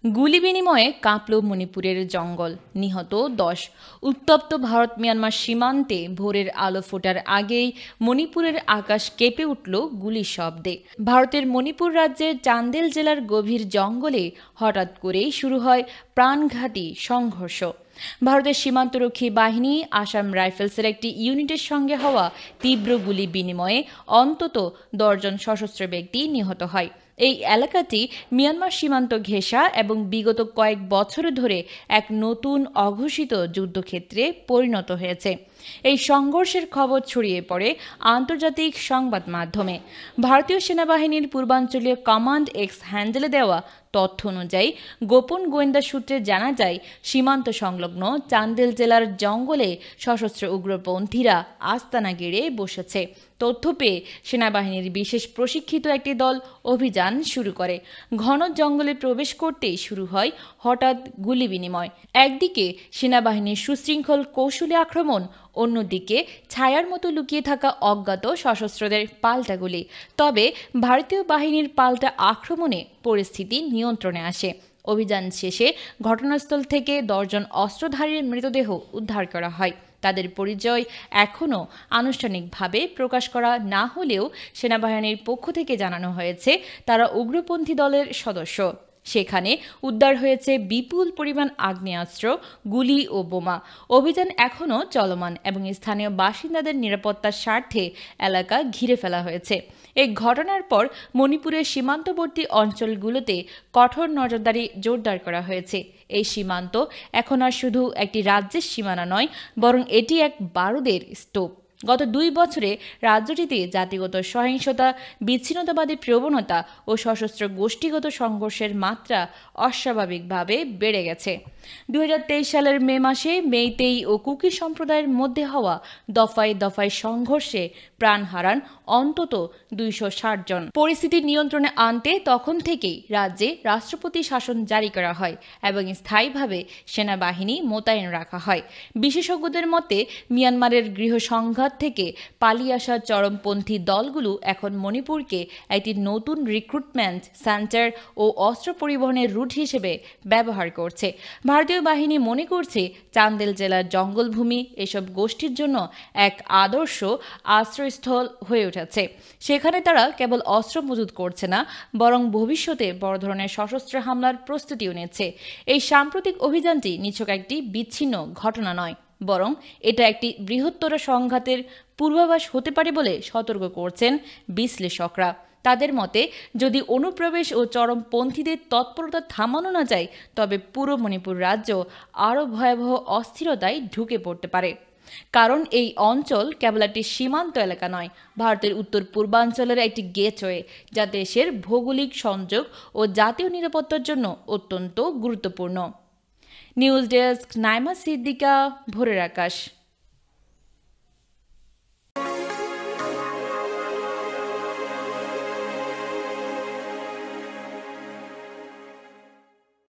গুলি বিনিময়ে কাঁপল মণিপুরের জঙ্গল, নিহত 10। উত্তপ্ত ভারত মিয়ানমার সীমান্তে ভোরের আলো ফোটার আগেই মণিপুরের আকাশ কেঁপে উঠল গুলির শব্দে। ভারতের মণিপুর রাজ্যের চান্দেল জেলার গভীর জঙ্গলে হঠাৎ করেই শুরু হয় প্রাণঘাতী সংঘর্ষ। ভারতের সীমান্তরক্ষী বাহিনী আসাম রাইফেলসের একটি ইউনিটের সঙ্গে হওয়া তীব্র গুলি বিনিময়ে অন্তত 10 জন সশস্ত্র ব্যক্তি নিহত হয়। এই এলাকাটি মিয়ানমার সীমান্ত ঘেঁষা এবং বিগত কয়েক বছর ধরে এক নতুন অঘোষিত যুদ্ধক্ষেত্রে পরিণত হয়েছে। এই সংঘর্ষের খবর ছড়িয়ে পড়ে আন্তর্জাতিক সংবাদ মাধ্যমে। ভারতীয় সেনাবাহিনীর পূর্বাঞ্চলীয় কমান্ড এক্স হ্যান্ডেলে দেওয়া তথ্য অনুযায়ী গোপন গোয়েন্দা সূত্রে জানা যায়, সীমান্ত সংলগ্ন চান্দেল জেলার জঙ্গলে সশস্ত্র উগ্রপন্থীরা আস্তানা গেড়ে বসেছে। তথ্য পেয়ে সেনাবাহিনীর বিশেষ প্রশিক্ষিত একটি দল অভিযান শুরু করে। ঘন জঙ্গলে প্রবেশ করতেই শুরু হয় হঠাৎ গুলি বিনিময়। একদিকে সেনাবাহিনীর সুশৃঙ্খল কৌশলী আক্রমণ, অন্যদিকে ছায়ার মতো লুকিয়ে থাকা অজ্ঞাত সশস্ত্রদের পাল্টা গুলি। তবে ভারতীয় বাহিনীর পাল্টা আক্রমণে পরিস্থিতি নিয়ন্ত্রণে আসে। অভিযান শেষে ঘটনাস্থল থেকে 10 জন অস্ত্রধারীর মৃতদেহ উদ্ধার করা হয়। তাদের পরিচয় এখনও আনুষ্ঠানিকভাবে প্রকাশ করা না হলেও সেনাবাহিনীর পক্ষ থেকে জানানো হয়েছে তারা উগ্রপন্থী দলের সদস্য। সেখানে উদ্ধার হয়েছে বিপুল পরিমাণ আগ্নেয়াস্ত্র, গুলি ও বোমা। অভিযান এখনও চলমান এবং স্থানীয় বাসিন্দাদের নিরাপত্তার স্বার্থে এলাকা ঘিরে ফেলা হয়েছে। এই ঘটনার পর মণিপুরের সীমান্তবর্তী অঞ্চলগুলোতে কঠোর নজরদারি জোরদার করা হয়েছে। এই সীমান্ত এখন আর শুধু একটি রাজ্যের সীমানা নয়, বরং এটি এক বারুদের স্তূপ। গত 2 বছরে রাজ্যটিতে জাতিগত সহিংসতা, বিচ্ছিন্নতাবাদী প্রবণতা ও সশস্ত্র গোষ্ঠীগত সংঘর্ষের মাত্রা অস্বাভাবিকভাবে বেড়ে গেছে। 2023 সালের মে মাসে মেইতেই ও কুকি সম্প্রদায়ের মধ্যে হওয়া দফায় দফায় সংঘর্ষে প্রাণ হারান অন্তত 260 জন। পরিস্থিতি নিয়ন্ত্রণে আনতে তখন থেকেই রাজ্যে রাষ্ট্রপতি শাসন জারি করা হয় এবং স্থায়ীভাবে সেনাবাহিনী মোতায়েন রাখা হয়। বিশেষজ্ঞদের মতে, মিয়ানমারের গৃহসংঘাত থেকে পালিয়ে আসা চরমপন্থী দলগুলো এখন মণিপুরকে একটি নতুন রিক্রুটমেন্ট সেন্টার ও অস্ত্র পরিবহনের রুট হিসেবে ব্যবহার করছে। ভারতীয় বাহিনী মনে করছে চান্দেল জেলার জঙ্গলভূমি এসব গোষ্ঠীর জন্য এক আদর্শ আশ্রয়স্থল হয়ে উঠেছে। সেখানে তারা কেবল অস্ত্র মজুত করছে না, বরং ভবিষ্যতে বড় ধরনের সশস্ত্র হামলার প্রস্তুতিও নিচ্ছে। এই সাম্প্রতিক অভিযানটি নিছক একটি বিচ্ছিন্ন ঘটনা নয়, বরং এটা একটি বৃহত্তর সংঘাতের পূর্বাভাস হতে পারে বলে সতর্ক করছেন বিশ্লেষকরা। তাদের মতে, যদি অনুপ্রবেশ ও চরমপন্থীদের তৎপরতা থামানো না যায়, তবে পুরো মণিপুর রাজ্য আরও ভয়াবহ অস্থিরতায় ঢুকে পড়তে পারে। কারণ এই অঞ্চল কেবল একটি সীমান্ত এলাকা নয়, ভারতের উত্তর পূর্বাঞ্চলের একটি গেটওয়ে, যা দেশের ভৌগোলিক সংযোগ ও জাতীয় নিরাপত্তার জন্য অত্যন্ত গুরুত্বপূর্ণ। নিউজ ডেস্ক, নাইমা সিদ্দিকা, ভোরের আকাশ।